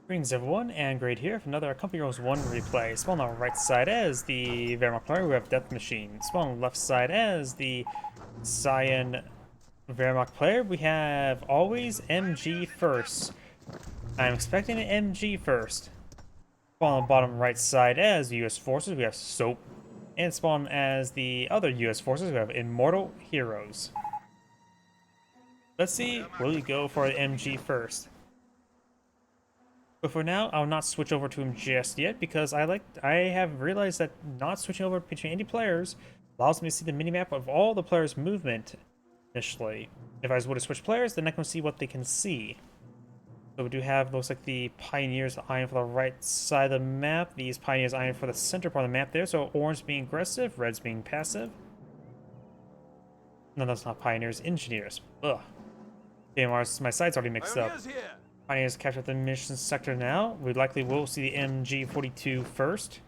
Greetings everyone, and Great here for another Company Heroes 1 replay. Spawn on the right side as the Wehrmacht player, we have Death Machine. Spawn on the left side as the Cyan Wehrmacht player, we have AlwaysMGFirst. I'm expecting an MG first. Spawn on the bottom right side as the US forces, we have Soap. And spawn as the other US forces, we have ImmortalxHeroes. Let's see, will you go for the MG first? But for now, I'll not switch over to him just yet because I have realized that not switching over between any players allows me to see the minimap of all the players' movement initially. If I were to switch players, then I can see what they can see. So we do have, looks like the Pioneers eyeing for the right side of the map, these Pioneers eyeing for the center part of the map there, so orange being aggressive, red's being passive. No, that's not Pioneers, Engineers. Ugh. Okay, my site's already mixed up. Pioneers capture the mission sector now. We likely will see the MG42 first.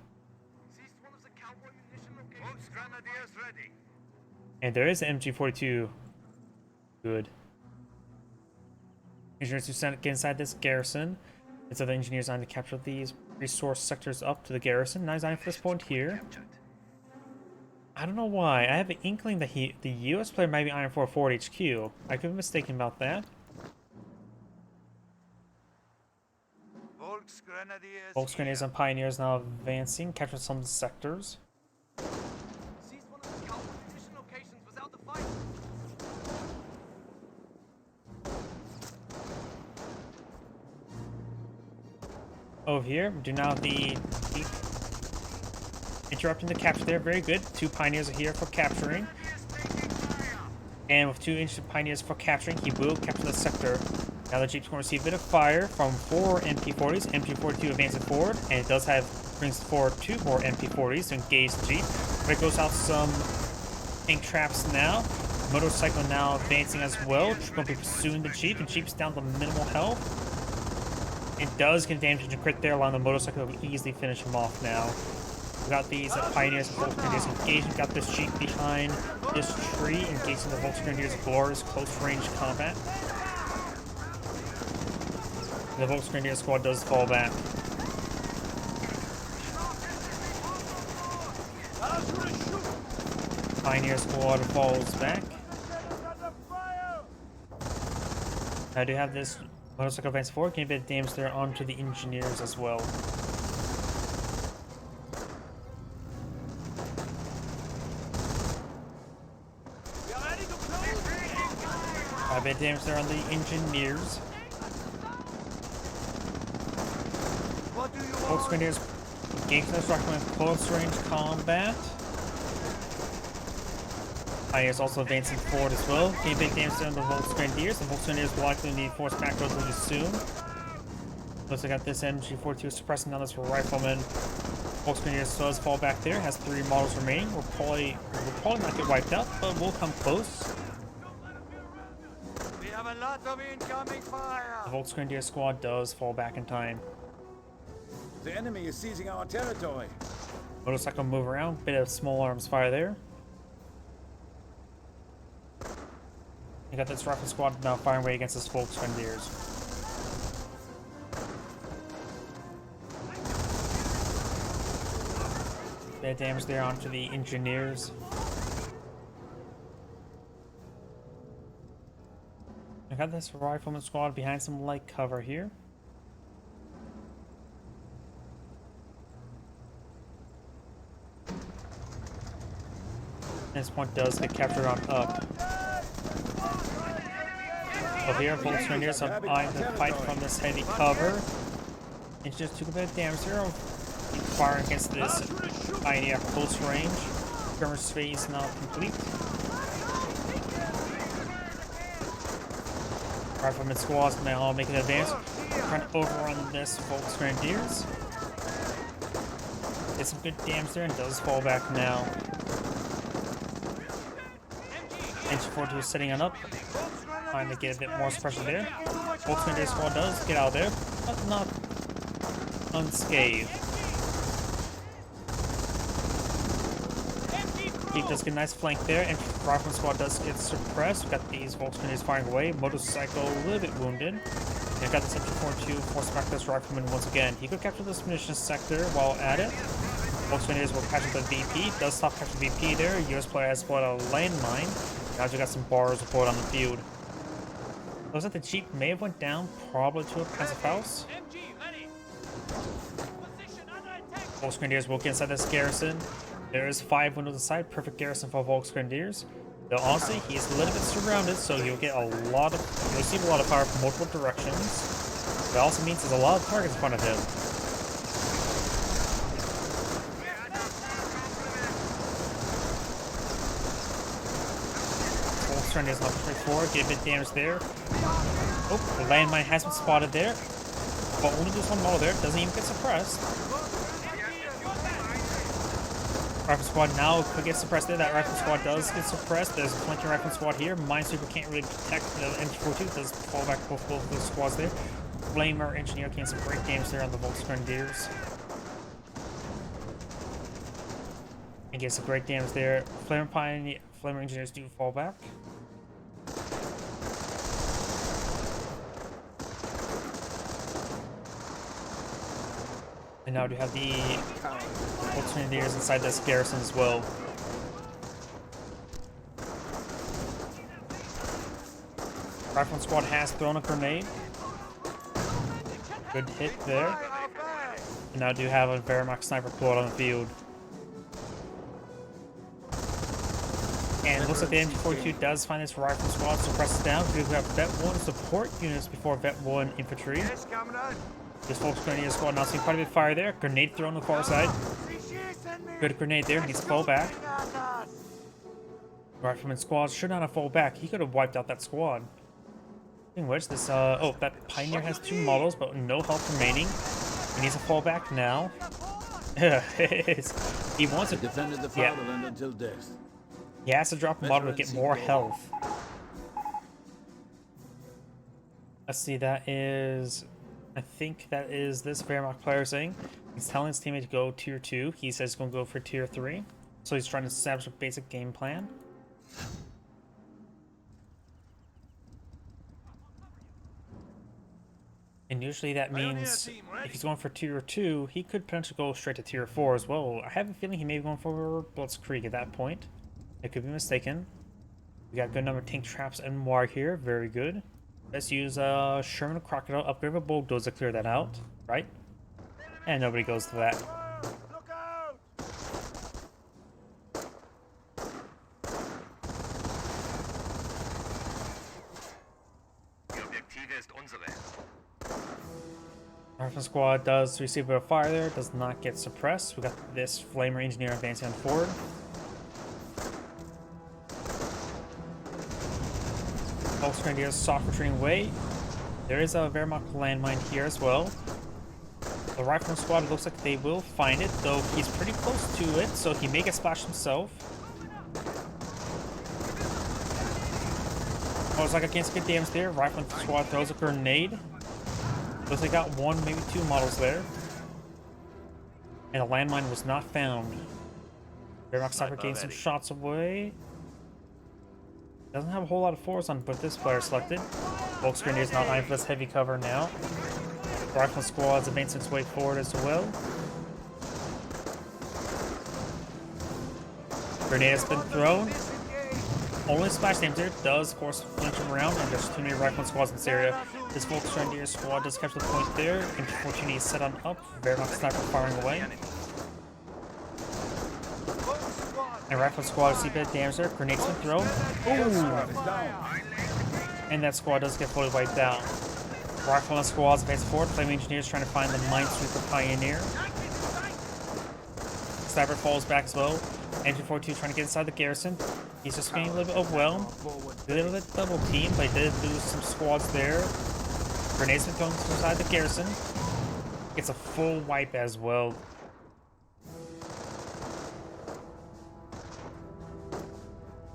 And there is the MG42. Good. Engineers who get inside this garrison. And so the engineers on to capture these resource sectors up to the garrison. Now he's on for this point here. I don't know why. I have an inkling that the US player might be eyeing for a forward HQ. I could be mistaken about that. Volksgrenadiers and Pioneers now advancing, capture some of the sectors. Over here, we do now the interrupting the capture there. Very good. 2 Pioneers are here for capturing. And with 2 Pioneers for capturing, he will capture the sector. Now the Jeep's going to receive a bit of fire from 4 MP40s. MP42 advancing forward, and it does brings forward 2 more MP40s to engage the Jeep. But it goes out some tank traps now. Motorcycle now advancing as well. Going to be pursuing the Jeep, and Jeep's down to minimal health. It does get damage and crit there, allowing the motorcycle to easily finish him off now. We got these Pioneers and Volksgrenadiers engaging. Got this Jeep behind this tree, engaging the Volksgrenadiers' glorious close-range combat. The Volksgrenadier squad does fall back. Pioneer squad falls back. I do have this motorcycle advance forward, getting a bit of damage there onto the engineers as well. A bit of damage there on the engineers. Volksgrenadiers engaging the structure in close range combat. Pioneers also advancing forward as well. Getting big damage there on the Volksgrenadiers. The Volksgrenadiers will likely need forced back relatively soon. Looks like I got this MG42 suppressing down this rifleman. Volksgrenadiers does fall back there. Has 3 models remaining. We'll probably not get wiped out, but we'll come close. We have a lot of incoming fire. The Volksgrenadier squad does fall back in time. The enemy is seizing our territory. Motorcycle move around. Bit of small arms fire there. You got this rifle squad now firing away against this Volksgrenadiers. Bit of damage there onto the engineers. I got this rifleman squad behind some light cover here. This point does get captured on up. Over here, Volksgrenadiers are eyeing to fight from this heavy cover. It just took a bit of damage here. Keep firing against this Pioneer close range. Skirmish phase now complete. Rifleman squads now making an advance. Trying to overrun this Volksgrenadiers. Get some good damage there and does fall back now. MG42 is setting on up. Trying to get a bit more suppression there. Volksgrenadier squad does get out of there, but not unscathed. Jeep does get a nice flank there, and Rifleman squad does get suppressed. We've got these Volksgrenadiers firing away. Motorcycle a little bit wounded. And I got this MG42, force back this rifleman once again. He could capture this munitions sector while at it. Volksgrenadiers will capture the VP. Does stop capture VP there. US player has spotted a landmine. Now we got some bars report on the field. Looks like the Jeep may have went down, probably to a defensive house. Volksgrenadiers will get inside this garrison. There is 5 windows inside, perfect garrison for Volksgrenadiers. Though honestly, he is a little bit surrounded, so he'll get a lot of, he'll receive a lot of fire from multiple directions. That also means there's a lot of targets in front of him. Volksgrenadiers not pushing forward, get a bit damaged there. Oh, the landmine has been spotted there. But only this one model there, doesn't even get suppressed. Rifle squad now could get suppressed there. That rifle squad does get suppressed. There's a flanking rifle squad here. Minesweeper can't really protect the MG42. Does fall back both of those squads there. Flamer engineer getting some great damage there on the Volksgrenadiers. And gets some great damage there. Flamer engineers do fall back. And now we have the Volksgrenadiers inside this garrison as well. Rifleman squad has thrown a grenade. Good hit there. And now do have a Wehrmacht sniper pulled on the field. And it looks like the MG42 does find this rifle squad, so press it down. We have Vet 1 support units before Vet 1 infantry. This Volksgrenadier squad now seeing quite a bit of fire there. Grenade thrown on the far side. Good grenade there. He needs to fall back. Rifleman squad should not have fall back. He could have wiped out that squad. In which this, oh, that Pioneer has 2 models, but no health remaining. He needs to fall back now. He wants to defend the fatherland until death. He has to drop a model to get more health. Let's see, that is... I think that is this Wehrmacht player saying. He's telling his teammate to go tier 2. He says he's going to go for tier 3. So he's trying to establish a basic game plan. And usually that means if he's going for tier 2, he could potentially go straight to tier 4 as well. I have a feeling he may be going for Blitzkrieg at that point. I could be mistaken. We got a good number of tank traps and more here. Very good. Let's use Sherman Crocodile, upgrade a bulldozer to clear that out, right? And nobody goes to that. Rifle squad does receive a bit of fire there, does not get suppressed. We got this Flamer engineer advancing on forward. Volksgrenadiers soft retreating away. There is a Wehrmacht landmine here as well. The Rifleman squad looks like they will find it, though he's pretty close to it, so he may get splashed himself. Looks like I can't get damage there. Rifleman squad throws a grenade. Looks like they got 1, maybe 2 models there. And a landmine was not found. Wehrmacht sniper gained some shots away. Doesn't have a whole lot of force on, but this player selected. Volksgrenadiers now eyeing for this heavy cover now. Rifle squad's advancing its way forward as well. Grenade has been thrown. Only splash damage there does, of course, flinch him around, and there's too many rifle squads in this area. This Volksgrenadier squad does capture the point there, and fortunately is set on up. Wehrmacht sniper firing away. And Rifle squad see a bit of damage there. Grenades been thrown. Ooh! And that squad does get fully wiped out. Rifle squads advance forward. Flame engineers trying to find the Minesweeper Pioneer. Sniper falls back as well. Engine 42 trying to get inside the garrison. He's just getting a little bit overwhelmed. A little bit double team, but he did lose some squads there. Grenades been thrown inside the garrison. Gets a full wipe as well.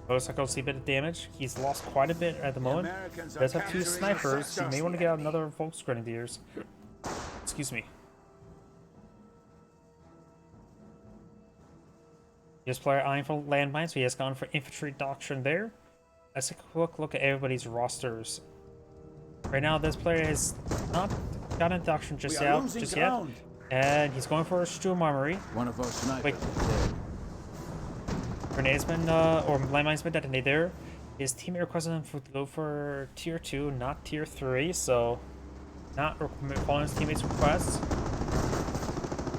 Motorcycle see a bit of damage. He's lost quite a bit at the moment. Does have 2 snipers. You may want to get out another Volksgrenadiers. Excuse me. This player eyeing for landmines, so he has gone for infantry doctrine there. Let's take a quick look at everybody's rosters. Right now, this player has not gotten a doctrine just We are losing yet, ground. and he's going for a Storm Armory. One of our snipers Wait. is dead. Grenades been, or landmines been detonated there. His teammate requested him to go for tier 2, not tier 3, so not following his teammate's request.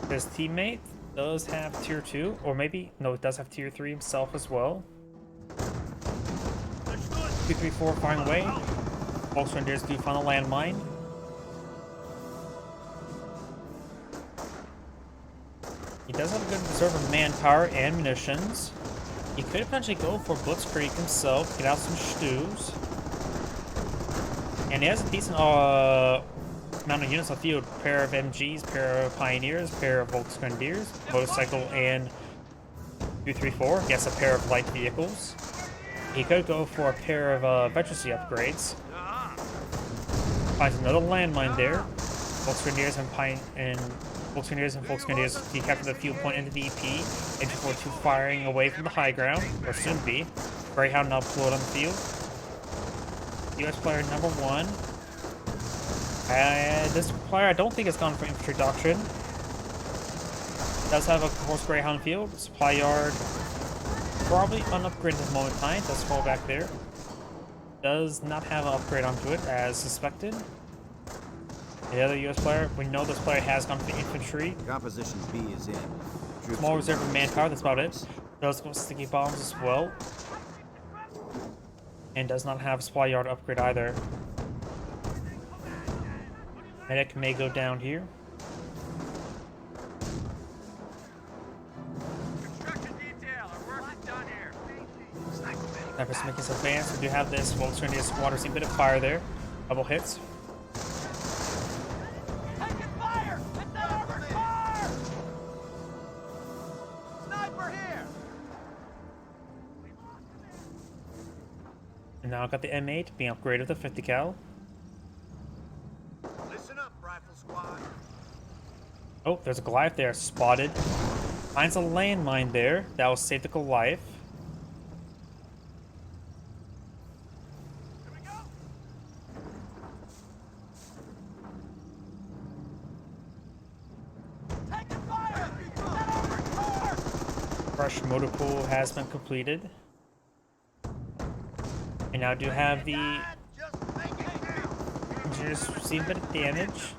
His teammate does have tier 2, or maybe, no, it does have tier 3 himself as well. 2, 3, 4 firing away. Volksgrenadiers do find a landmine. He does have a good reserve of manpower and munitions. He could eventually go for Blitzkrieg himself, get out some stews. And he has a decent amount of units on the field. Pair of MGs, pair of Pioneers, pair of Volksgrenadiers, motorcycle, and 2, 3, 4. Yes, a pair of light vehicles. He could go for a pair of veterancy upgrades. Finds another landmine there. Volksgrenadiers and Volksgrenadiers decapture the field point into the EP. Entry forward 2 firing away from the high ground, or soon be. Greyhound now deployed on the field. US player number 1. This player I don't think has gone for infantry doctrine. Does have a horse Greyhound field. Supply yard probably unupgraded at the moment in time. Does fall back there. Does not have an upgrade onto it as suspected. The other US player, we know this player has gone for infantry. Composition B is in. Troops Small are reserve of down. manpower, that's about it. Does go sticky bombs as well. And does not have supply yard upgrade either. Medic may go down here. Construction detail. Our work is done here. Snipers making some advance. We do have this Volksgrenadier squad. See a bit of fire there. Double hits. Taking fire! Hit that armored car! Sniper here! And now I've got the M8 being upgraded with the 50 cal. Listen up, rifle squad. Oh, there's a Goliath there, spotted. Finds a landmine there. That will save the Goliath. Here we go. Taking fire! Hit that armored car! Fresh motor pool has been completed. And now do have the Just make it count. engineers receive a bit of damage.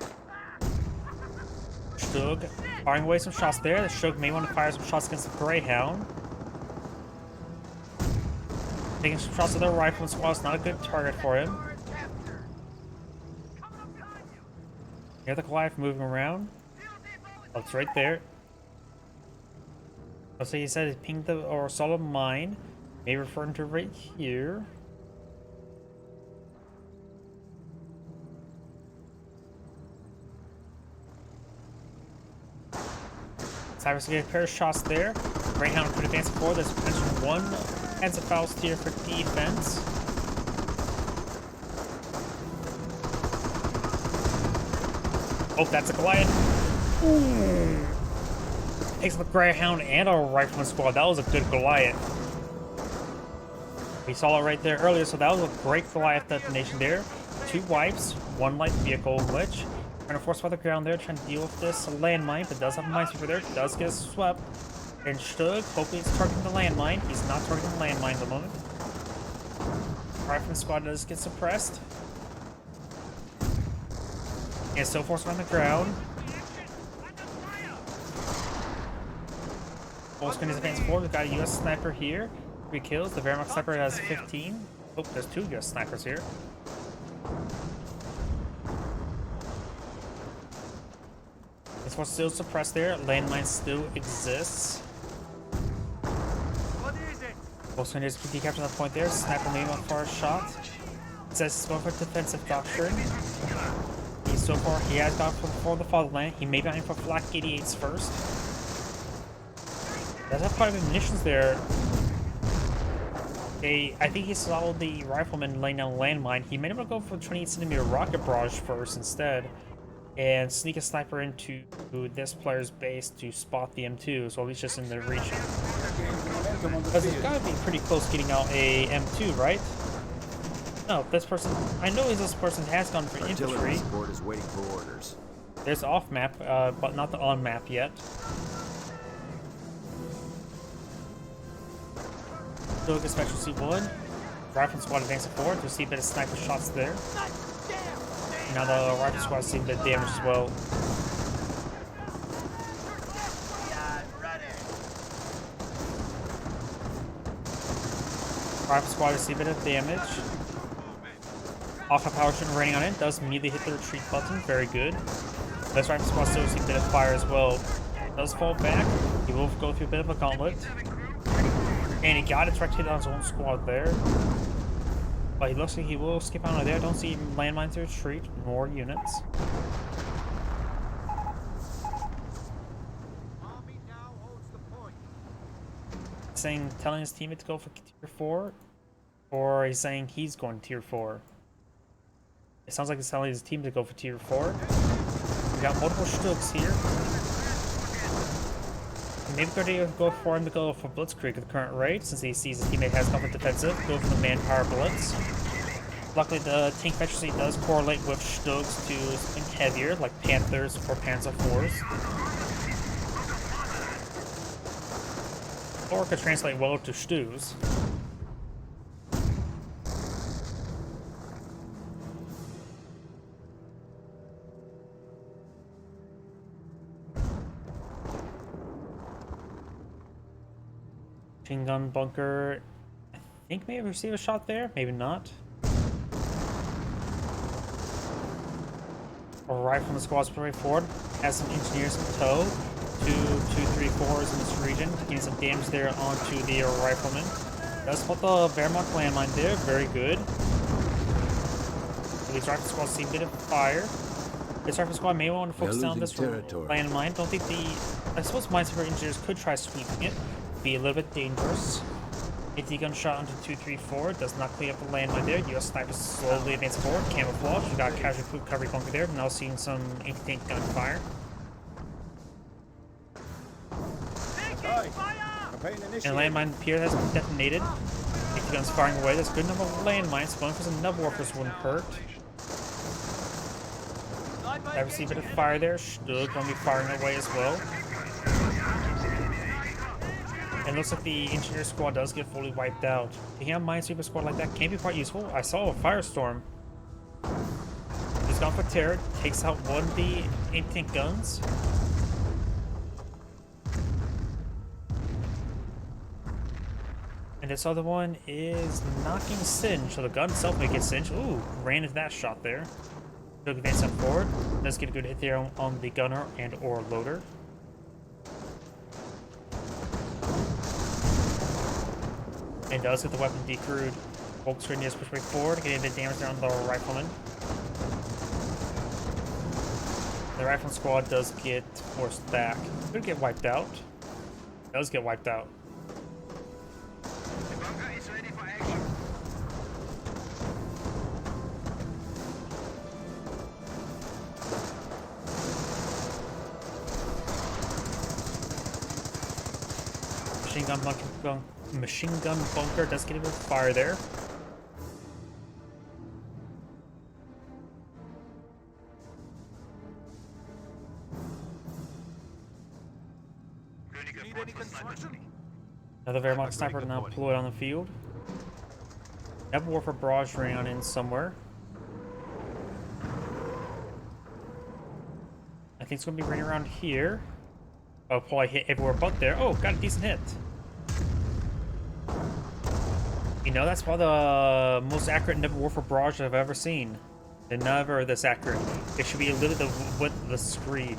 Stug firing away some shots there. The Stug may want to fire some shots against the Greyhound. Taking some shots with their rifle squad is not a good target for him. Car is captured. Coming up behind you. Near the Goliath moving around. Oh, it's right there. Oh, so he said he pinged the or solid mine. May refer to right here. Cyrus get a pair of shots there. Greyhound could advance forward. There's potential 1 Hands of Faust here for defense. Oh, that's a Goliath. Ooh. Takes the Greyhound and a Rifleman squad. That was a good Goliath. We saw it right there earlier, so that was a great Goliath detonation there. 2 wipes, 1 light vehicle glitch. Trying to force fire the ground there, trying to deal with this landmine, but does have a minesweeper there. Does get swept. And Stug, hopefully it's targeting the landmine. He's not targeting the landmine at the moment. Rifleman squad does get suppressed. And so force on the ground. Volksgren is advanced forward. We've got a US sniper here. 3 kills. The Wehrmacht sniper has 15. Oh, there's 2 US snipers here. This one's still suppressed there. Landmine still exists. What is it? Volksgren is decaptured on that point there. Sniper maybe on far shot. It says he's going for defensive doctrine. So far, he has gone for the fatherland. He may be aiming for flak 88s first. Does have quite a bit of munitions there. I think he saw the rifleman laying down a landmine. He may want to go for the 28cm rocket barrage first instead. And sneak a sniper into this player's base to spot the M2, so at least just in the region. Because it's gotta be pretty close getting out a M2, right? No, this person. I know this person has gone for Artillery infantry. support is waiting for orders. There's off map, but not the on map yet. Still get specialty 1. Rifle squad advancing forward to see a bit of sniper shots there. Now the rifle squad is seeing a bit of damage as well. Rifle squad is seeing a bit of damage. Alpha power shooting raining on it does immediately hit the retreat button. Very good. This rifle squad still sees a bit of fire as well. Does fall back. He will go through a bit of a gauntlet. And he got a direct hit on his own squad there. But he looks like he will skip out of there. I don't see landmines to retreat. More units. Army now holds the point. Telling his teammate to go for tier 4. Or he's saying he's going to tier 4. It sounds like he's telling his team to go for tier 4. We got multiple Stugs here. Maybe going to go for him to go for Blitzkrieg at the current rate, since he sees his teammate has comfort defensive. Go for the manpower blitz. Luckily, the tank efficiency does correlate with Stugs to something heavier, like Panthers or Panzer IVs. Or it could translate well to Stews. Machine gun bunker. I think maybe receive a shot there, maybe not. A rifle from the squad's pretty forward. Has some engineers in tow. 2-3-4s in this region. Getting some damage there onto the rifleman. Does put the Wehrmacht landmine there. Very good. These rifle squads see a bit of fire. This rifle squad may want to focus down this landmine. Don't think I suppose minesweeper engineers could try sweeping it. Be a little bit dangerous. AT gunshot onto 234 does not clear up the landmine there. US snipers slowly advance forward. Camouflage. We got a casualty recovery bunker there. Now seeing some anti-tank gunfire. And landmine pier has been detonated. AT guns firing away. There's a good number of landmines. Going for some nub warpers wouldn't hurt. I received a bit of fire there. Stug going to be firing away as well. And it looks like the engineer squad does get fully wiped out. Taking out a minesweeper squad like that can be quite useful. I saw a firestorm. He's gone for terror. Takes out one of the anti-tank guns. And this other one is knocking Singe. So the gun itself may get Singe. Ooh, ran into that shot there. Took advance up forward. Does get a good hit there on the gunner and or loader. And does get the weapon decrewed. Volkswagen is pushed way forward, getting a bit of damage there on the rifleman. The rifleman squad does get forced back. Could get wiped out. Does get wiped out. The bunker is ready for action. Machine gun bunker does get a bit of fire there. Need any construction? Another Wehrmacht sniper now deployed on the field. Neb warfare barrage ran in somewhere. I think it's going to be running around here. Oh, probably hit everywhere but there. Oh, got a decent hit. You know, that's probably the most accurate Neb warfare barrage I've ever seen. They're never this accurate. It should be literally the width of the screen.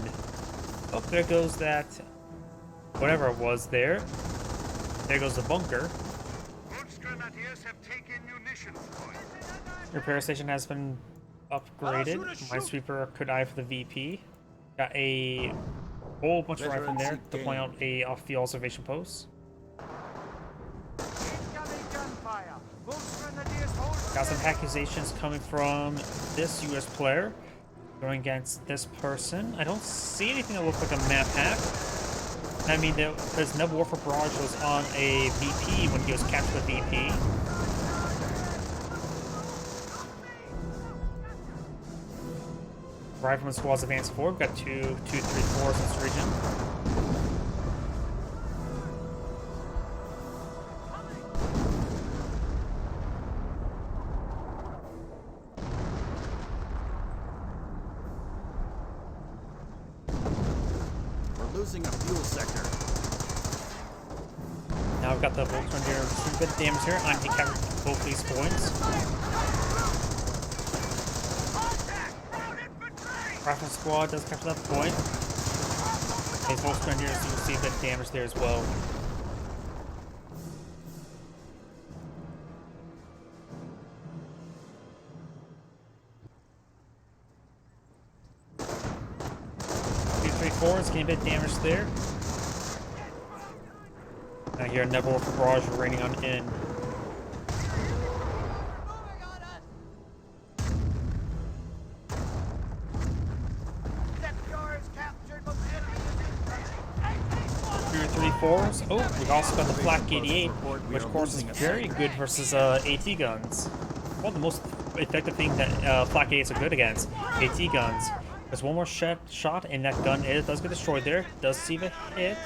Oh, there goes that. Whatever it was there. There goes the bunker. Repair station has been upgraded. Minesweeper could eye for the VP. Got a whole bunch of rifle in there, deploying out a off-field observation post. Got some accusations coming from this US player going against this person. I don't see anything that looks like a map hack. I mean, because Neb Warfare Barrage was on a VP when he was captured the VP. Rifleman squads advancing forward. We've got 2, 3, 4s in this region. We're losing a fuel sector. Now we've got the Voltron here. Some good damage here. I'm decapitating both these points. Rifleman squad does capture that point. These Voltron here, so you see a bit of damage there as well. Fours, getting a bit of damage there. Now here, Nebula for Barrage raining on in. Two, 3, 4s. Oh, we've also got the Flak 88, which of course is very good versus AT guns. Well, the most effective thing that Flak 88s are good against, AT guns. There's one more shot, and that gun does get destroyed there. Does see the hit.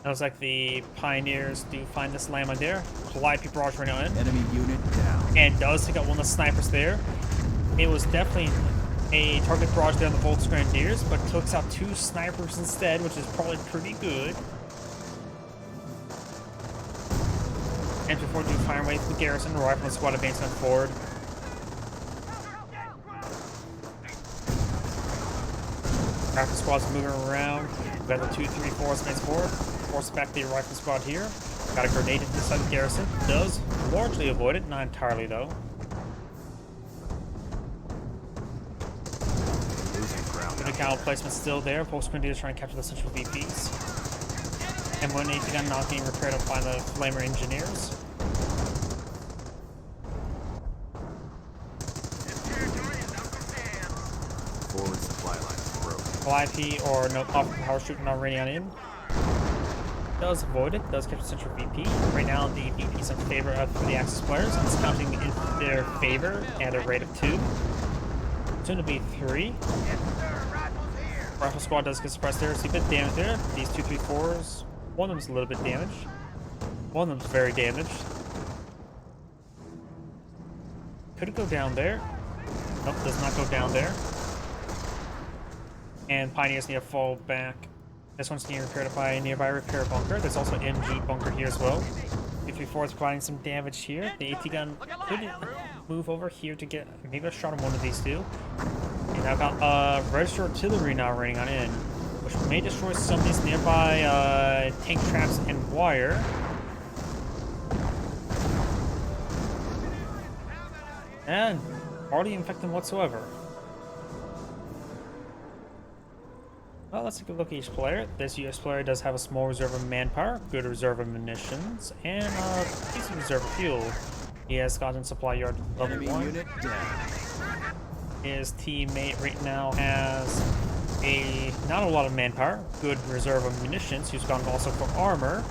Looks like the Pioneers do find this landmine there. Calliope barrage right now in. Enemy unit down. And does take out one of the snipers there. It was definitely a target barrage there on the Volks Grenadiers, but takes out 2 snipers instead, which is probably pretty good. And before do fire away from the garrison, Rifleman squad advancing forward. Rifle squad's moving around. We've got the 2, 3, 4s advance forward. Force back the rifle squad here. Got a grenade into the side of the garrison. Does largely avoid it, not entirely though. Good account placement still there. Post Grenadiers trying to capture the central VPs. And when AT gun not being repaired up by the Flamer Engineers. Forward supply lines broken. Calliope or no power shooting not raining on in. Does avoid it, does capture central VP. Right now the VP is in favor of the Axis players. It's counting in their favor at a rate of 2. Soon to be 3. Rifle squad does get suppressed there. See a bit of damage there. These 2, 3, 4s. One of them's a little bit damaged. One of them's very damaged. Could it go down there? Nope, does not go down there. And Pioneers need to fall back. This one's getting repaired by a nearby repair bunker. There's also an MG bunker here as well. 2, 3, 4 is providing some damage here. The AT gun could move over here to get maybe a shot on one of these two. And I've got registered artillery now raining on in, which may destroy some of these nearby tank traps and wire. And hardly infected whatsoever. Well, let's take a look at each player. This US player does have a small reserve of manpower, good reserve of munitions, and a decent reserve of fuel. He has gotten supply yard level 1. Unit down. His teammate right now has not a lot of manpower, good reserve of munitions. He's gone also for armor,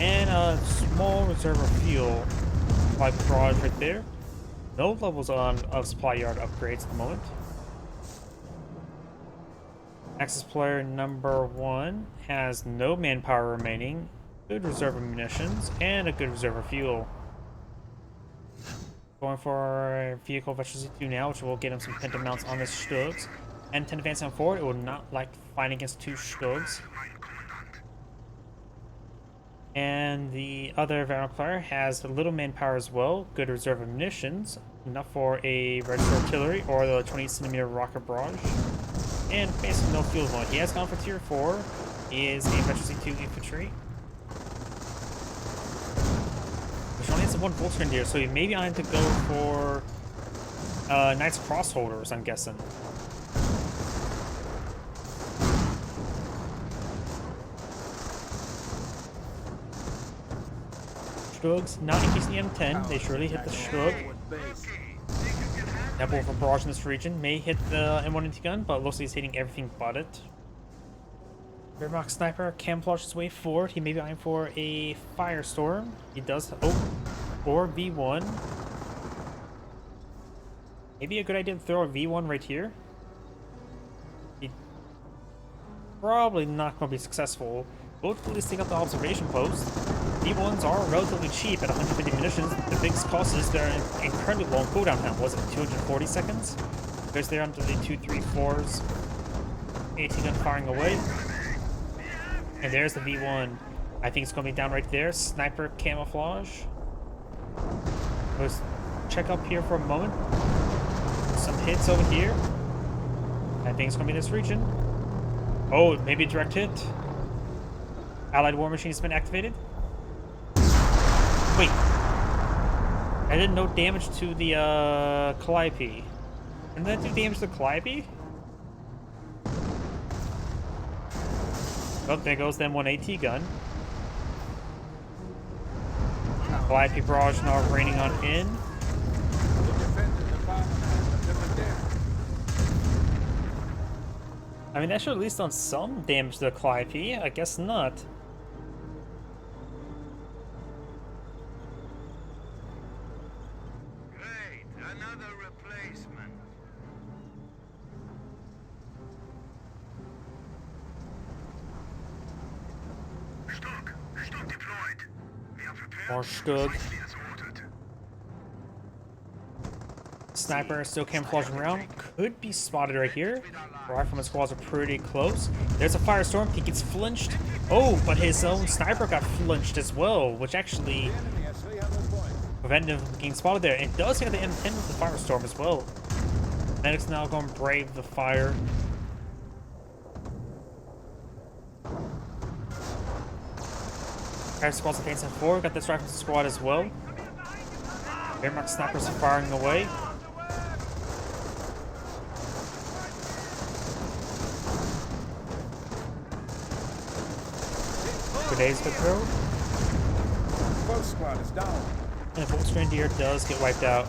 and a small reserve of fuel. Like barrage right there. No levels of supply yard upgrades at the moment. Axis player number 1 has no manpower remaining, good reserve of munitions, and a good reserve of fuel. Going for vehicle efficiency 2 now, which will get him some pinto mounts on his Stugs. And 10 advancing forward, it will not like fighting against 2 Stugs. And the other Veteran player has a little manpower as well, good reserve of munitions, enough for a registered artillery or the 20cm rocket barrage. And basically no fuel mode. He has gone for tier 4. He is a efficiency 2 infantry. Which only has 1 Volks Grenadier, so he may be on to go for Knights Crossholders, I'm guessing. Stugs, not increasing the M10, they surely hit the Stug. Nebula for barrage in this region may hit the M1 gun, but looks like he's hitting everything but it. Wehrmacht Sniper camouflages his way forward. He may be eyeing for a Firestorm. He does. Oh, or V1. Maybe a good idea to throw a V1 right here. Probably not going to be successful. We'll at least take out the observation post. V1s are relatively cheap at 150 munitions. The biggest cost is they're incredibly long cooldown time. Was it 240 seconds? Because they're under the 2-3-4s. 18 gun firing away. And there's the V1. I think it's going to be down right there. Sniper camouflage. Let's check up here for a moment. Some hits over here. I think it's going to be this region. Oh, maybe a direct hit. Allied war machine has been activated. Wait. I did no damage to the Calliope. Didn't that do damage to the Calliope? Oh, there goes the M1AT gun. Calliope barrage now raining on in. I mean, that should at least done some damage to the Calliope. I guess not. Great, another replacement. Stug deployed. We are prepared. More Stug. Precisely as ordered. Sniper still camouflaging around. Could be spotted right here. Rifleman squads are pretty close. There's a firestorm. He gets flinched. Oh, but his own sniper got flinched as well, which actually prevented him from getting spotted there. It does hit the M10 with the firestorm as well. Medic's now going to brave the fire. Fire squad's advancing forward. Got this rifleman squad as well. Wehrmacht snipers are firing away. Grenades to throw. Both squad is down. And the Volksgrenadier does get wiped out.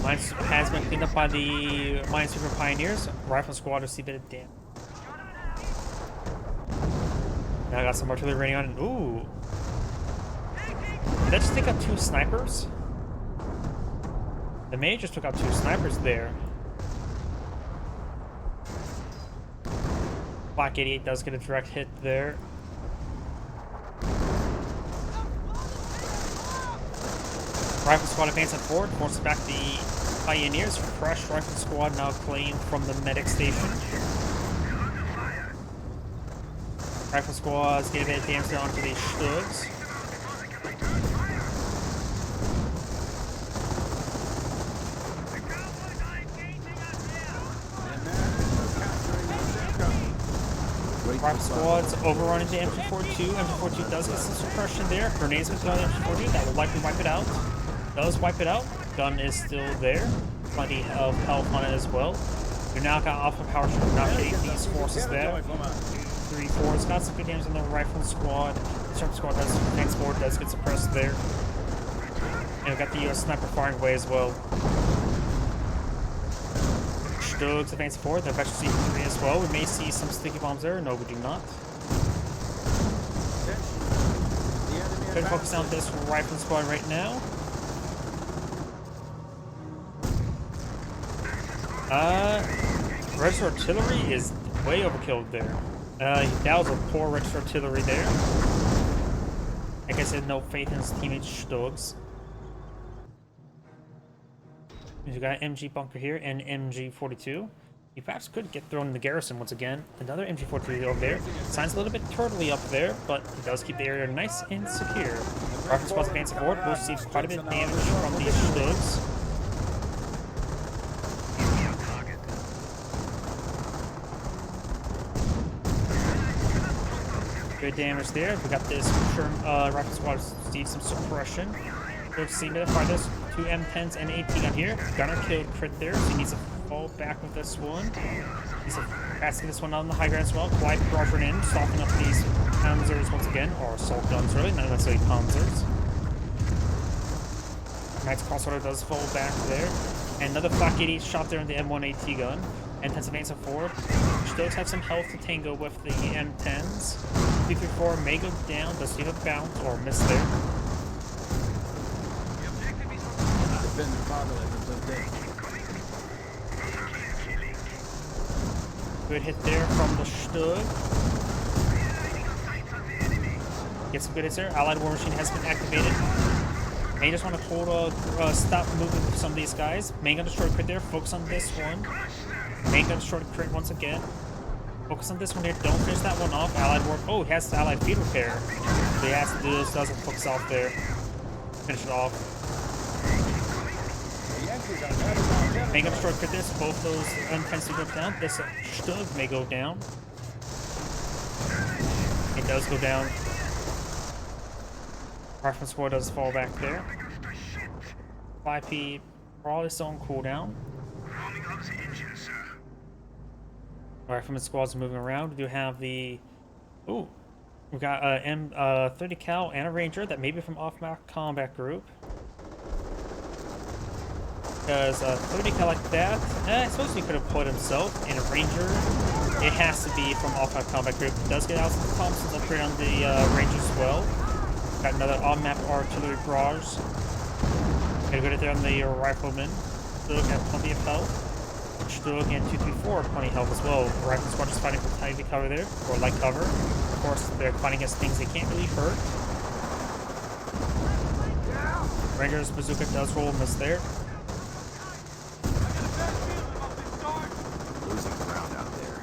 Mine has been cleaned up by the Minesweeper Pioneers. Rifle squad will see a bit of damage. Now I got some artillery raining on. Ooh. Did that just take out 2 snipers? The Mage just took out 2 snipers there. Black 88 does get a direct hit there. Rifle squad advancing forward, forces back the Pioneers. Fresh rifle squad now claimed from the medic station. Rifle squads get a bit of damage onto these Stugs. Rifle squads overrunning the MG42. MG42 does get some suppression there. Grenades with the MG42. That will likely wipe it out. Does wipe it out. Gun is still there. Plenty of health on it as well. You now got Alpha Power Shot now hitting these forces there. 3-4. It's got some good damage on the rifle squad. The sharp squad does transport, does get suppressed there. And we got the US sniper firing away as well. Stugs advancing forward. They're vector C3 as well. We may see some sticky bombs there. No, we do not. Going to focus on this rifle squad right now. Register artillery is way overkilled there. That was a poor register artillery there. Like I said, no faith in his teammate Stugs. You got an MG bunker here and MG42. He perhaps could get thrown in the garrison once again. Another MG43 over there. Signs a little bit turtly up there, but it does keep the area nice and secure. Rifle squad's advancing forward. We'll see quite a bit of damage from these Stugs. Good damage there. We got this rifle squad receive some suppression. Let's see, fire this 2 M10s and 18 gun here. Gunner killed crit there, so he needs to fall back with this one. He's passing this one on the high ground as well. Quite broken in, stalking up these Panzers once again, or assault guns really, not necessarily Panzers. Knight's Crossorder does fall back there. And another Flak 80 shot there in the M1AT gun. M10s advancing forward. Stugs have some health to tango with the M10s. 334 may go down, does he have a bounce or miss there? been the fatherland for so dead. Good hit there from the Stug. Get some good hits there. Allied War Machine has been activated. May just want to hold stop moving with some of these guys. Main gun destroy crit there. Focus on this one. Main gun destroy crit once again. Focus on this one here. Don't finish that one off. Allied War. Oh, he has Allied Field Repair. So he has to do this. Doesn't focus off there. Finish it off. Main gun destroy crit there. So both those M10s go down. This Stug may go down. It does go down. Reference squad does fall back there. 5P probably still on cooldown. Rifleman squad's moving around. We do have the... Ooh. We've got a 30 cal and a ranger that may be from off-map combat group. Because 30 cal like that, I suppose he could have put himself in a ranger. It has to be from off-map combat group. It does get out some Thompson's upgrade on the ranger as well. Got another on-map artillery barrage. Gonna go there on the rifleman. Still got plenty of health. Still again 234, plenty of health as well. Rifleman squad just fighting for tiny cover there, or light cover. Of course, they're fighting against things they can't really hurt. Ranger's bazooka does roll and miss there. Losing ground out there.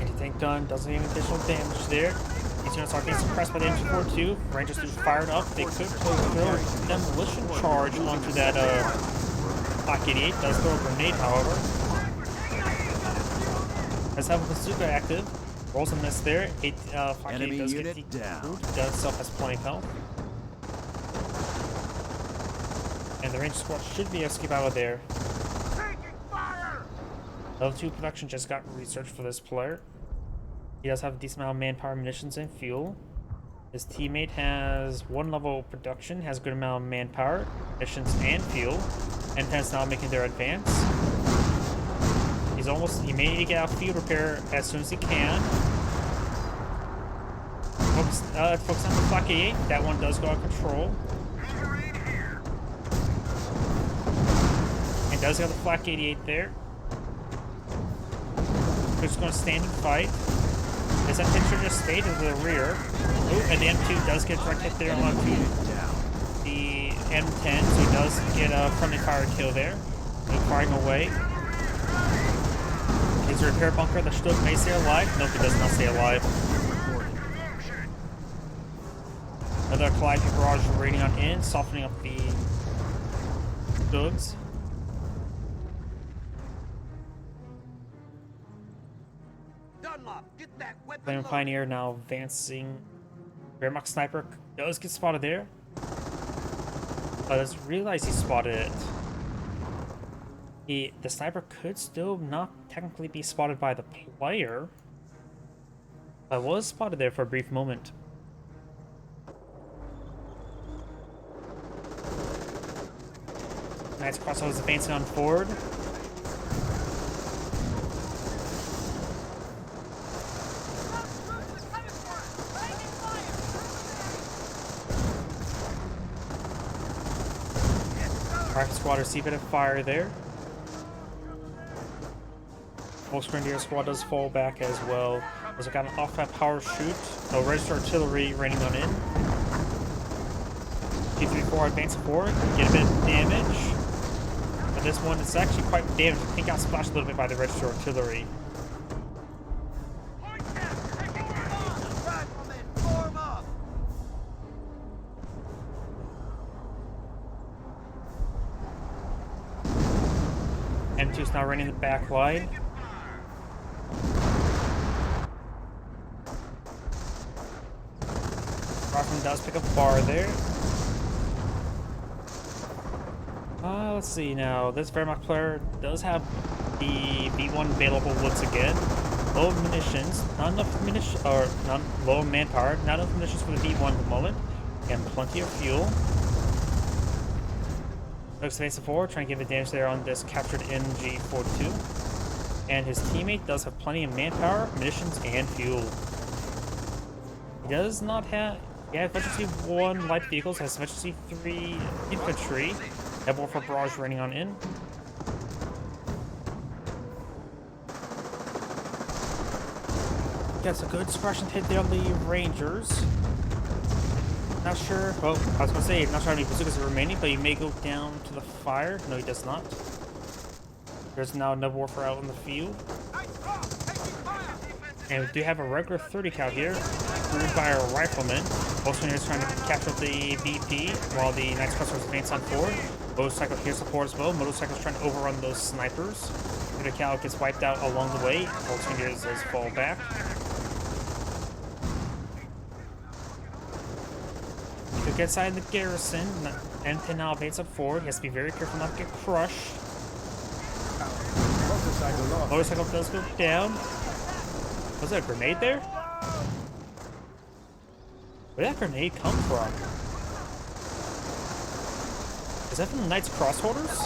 Anti-tank gun doesn't even additional damage there. These units are getting suppressed by the MG4 too. Rangers do fired up. They could throw a demolition charge onto that Block 88. Does throw a grenade, however. Does have a bazooka active. Rolls a miss there. Block 88 does get the down. Does itself has plenty of health. And the Ranger squad should be able to escape out of there. Level 2 production just got researched for this player. He does have a decent amount of manpower, munitions, and fuel. His teammate has 1 level production, has a good amount of manpower, munitions, and fuel. And is now making their advance. He may need to get out field repair as soon as he can. Focus on the Block 88. That one does go out of control. And does have the Flak 88 there. We're just going to stand and fight. Does that picture just stay to the rear? Oh, and the M2 does get direct hit there onto the M10, so he does get a friendly fire kill there. He's firing away. Is a repair bunker that Stuck may stay alive? Nope, he does not stay alive. Another Calliope barrage raiding on in, softening up the Stugs. Flame Pioneer now advancing. Wehrmacht Sniper does get spotted there. But doesn't realize he spotted it. The sniper could still not technically be spotted by the player. But was spotted there for a brief moment. Nice crossbows advancing on forward. Rifle squad receive a bit of fire there. Most Grenadier squad does fall back as well. There's got an off-map power shoot. No register artillery raining on in. T-34 advance forward, get a bit of damage. But this one is actually quite damaged. I think got splashed a little bit by the register artillery. M2's now running the back line. Rockman does pick up bar there. Let's see now. This Wehrmacht player does have the V1 available once again. Low munitions, not enough munitions, or not low manpower, not enough munitions for the V1 at the moment, and plenty of fuel. Looks advancing forward, trying to give advantage there on this captured MG42. And his teammate does have plenty of manpower, munitions, and fuel. He does not have... Yeah, efficiency 1 light vehicles, has efficiency 3 infantry. Have more for barrage raining on in. Gets a good suppression hit there on the Rangers. Not sure. Well, I was gonna say, not sure how many bazookas are remaining, but he may go down to the fire. No, he does not. There's now another warfare out in the field. And we do have a regular 30 cal here, crewed by a rifleman. Also, is trying to capture the VP while the Knights Clusters advance on forward. Motorcycle here support as well. Motorcycle's trying to overrun those snipers. 30 cal gets wiped out along the way. Also, does fall back. To get inside the garrison, M10 now advances forward. He has to be very careful not to get crushed. Motorcycle does go down. Was that a grenade there? Where did that grenade come from? Is that from the Knights Crossholders?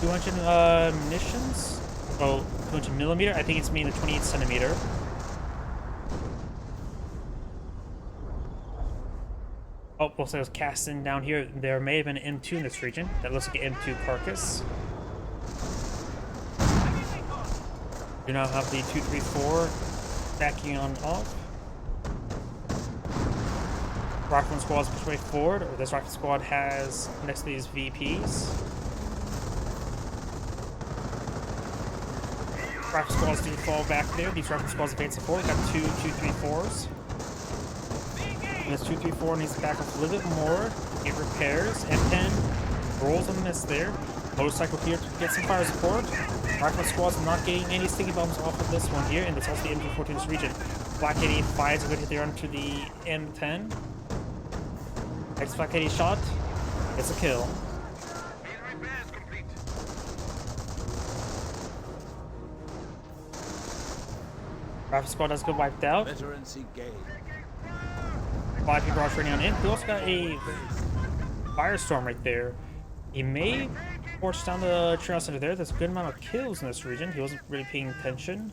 200 munitions? Oh, 200 millimeter? I think it's mainly 28 centimeter. Oh, also was cast in down here. There may have been an M2 in this region. That looks like an M2 carcass. Do now have the 234 backing on off. Rifleman squad's pushed way forward, or this rifle squad has next to these VPs. Rifle squads do fall back there. These rifle squads advance forward. Got 2-2-3-4s. And this 234 needs to back up a little bit more. Get repairs. M10 rolls a miss there. Motorcycle here to get some fire support. Rifle squad's not getting any sticky bombs off of this one here, and it's also the MG14 in this region. Black 85 is a good hit there onto the M10. Next Black 80 shot. It's a kill. Rifle squad does get wiped out. Five people rush running on in. We also got a firestorm right there. He may force down the trail center there. There's a good amount of kills in this region. He wasn't really paying attention.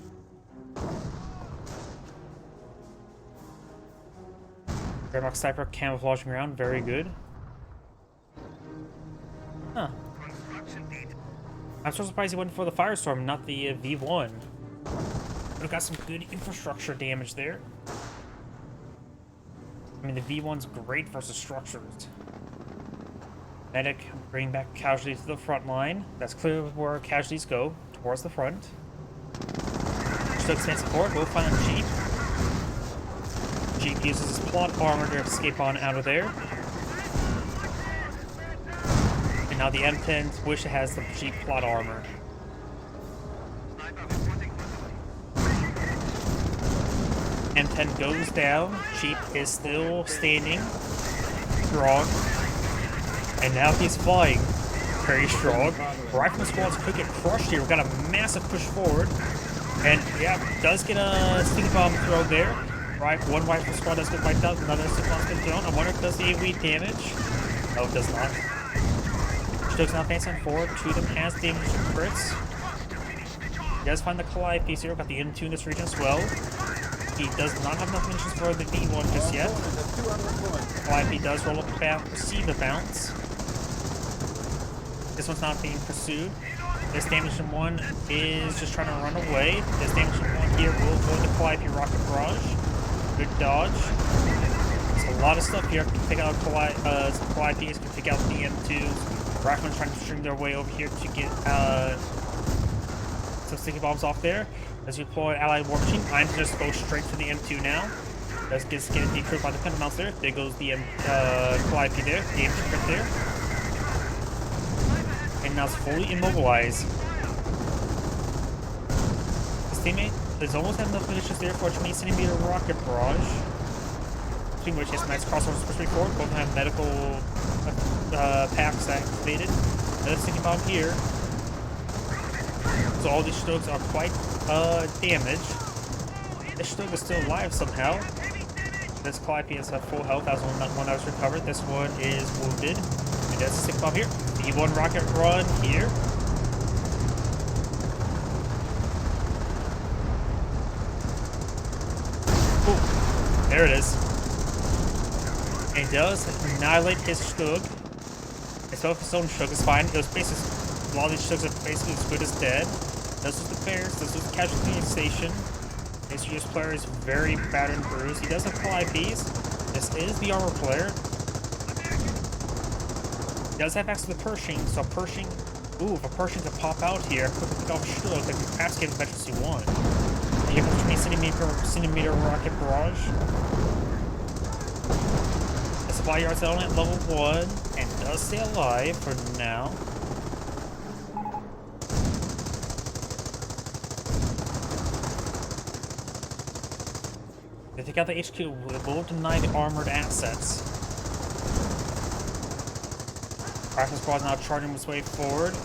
Wehrmacht sniper camouflaging around. Very good. Huh. I'm so surprised he went for the firestorm, not the V1. We've got some good infrastructure damage there. I mean, the V1's great versus structures. Medic, bring back casualties to the front line. That's clearly where casualties go, towards the front. Still extends forward, we'll find a Jeep. Jeep uses his plot armor to escape on out of there. And now the M10's wish it has the Jeep plot armor. M10 goes down. Jeep is still standing strong. And now he's flying very strong. Rifleman squads could get crushed here. We've got a massive push forward. And yeah, does get a sticky bomb throw there. Right, one rifle squad does get wiped out, another sticky bomb gets thrown. I wonder if it does the AoE damage. No, it does not. Stoke's now advancing forward. Two of them has damage to crits. He does find the collide piece here. We've got the M2 in this region as well. He does not have enough munitions for the V1 just yet. Calliope does roll up the bounce, receive the bounce. This one's not being pursued. This damaging one is just trying to run away. This damaging one here will avoid the Calliope rocket barrage. Good dodge. There's a lot of stuff here. Can take out Calliopes, can take out the M2s. Riflemen trying to string their way over here to get some sticky bombs off there. As we deploy Allied War Machine, I'm just go straight to the M2 now. Does get decreased by the Pentamounts there. There goes the Calliope there, the M2 crit there. And now it's fully immobilized. His teammate is almost have enough munitions there for a 20 centimeter rocket barrage. Between which his nice crossovers push forward. Both have medical packs activated. Another sticky bomb here. So all these Stokes are quite damaged. This Stoke is still alive somehow. This Calliope has full health. That was one that was recovered. This one is wounded. And that's a sticky bomb here. V1 rocket run here. There it is. And he does annihilate his Stug. His own Stug is fine. It was basically, a lot of these Stugs are basically as good as dead. This is the bears, this is the casualty station. This year's player is very battered and bruised. He does have full IPs. This is the armor player. He does have access to the Pershing, so Pershing. Ooh, if a Pershing to pop out here, quickly pick off Stug, that can perhaps get efficiency 1. And you have a 20 centimeter rocket barrage. The supply yard's only at level 1 and does stay alive for now. They take out the HQ, it will deny the armored assets. Rifle Squad's now charging its way forward.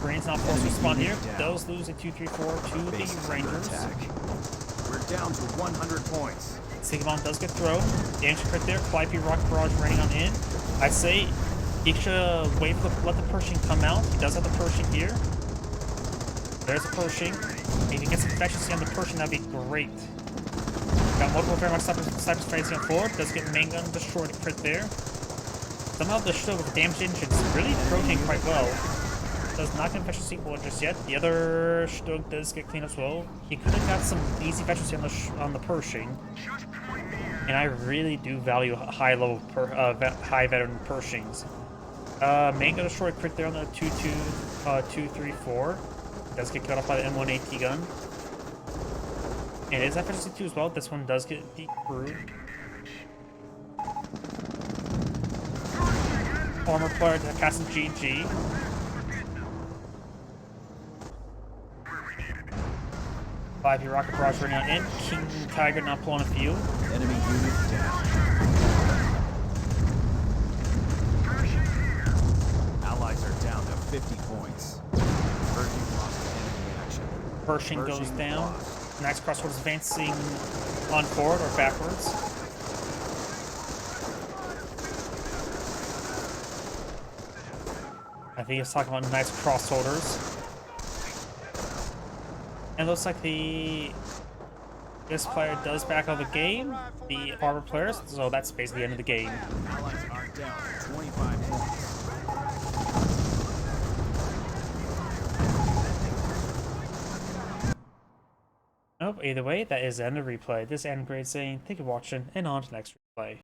Green's not forced to spawn here. Does lose a 2-3-4 to the Rangers. We're down to 100 points. Sigmund does get thrown. Damage crit there. Calliope Rocket Barrage raining on in. I'd say he should wait for let the Pershing come out. He does have the Pershing here. There's a Pershing. If he gets some efficiency on the Pershing, that'd be great. Got multiple Fairmont snipers facing forward. Does get main gun destroyed crit there. Somehow the Stug with the damage engine is really rotating quite well. Does not get efficiency 1 just yet. The other Stug does get clean as well. He could have got some easy efficiency on the Pershing. And I really do value high veteran Pershings. Main gun destroyed crit there on the 2-3-4. Does get cut off by the M1 AT gun. And it is efficiency 2 as well. This one does get decrewed. Armor player to cast GG. Five rocket barrage running out in. King Tiger not pulling a field. Enemy unit down. Allies are down to 50 points. Pershing lost to enemy action. Pershing goes down. Next crossword is advancing on forward or backwards. I think he's talking about nice crossholders. And it looks like this player does back out of the game, the armor players, so that's basically the end of the game. Allies are down 25 points. Nope, either way, that is the end of the replay. This is Grade saying thank you for watching, and on to the next replay.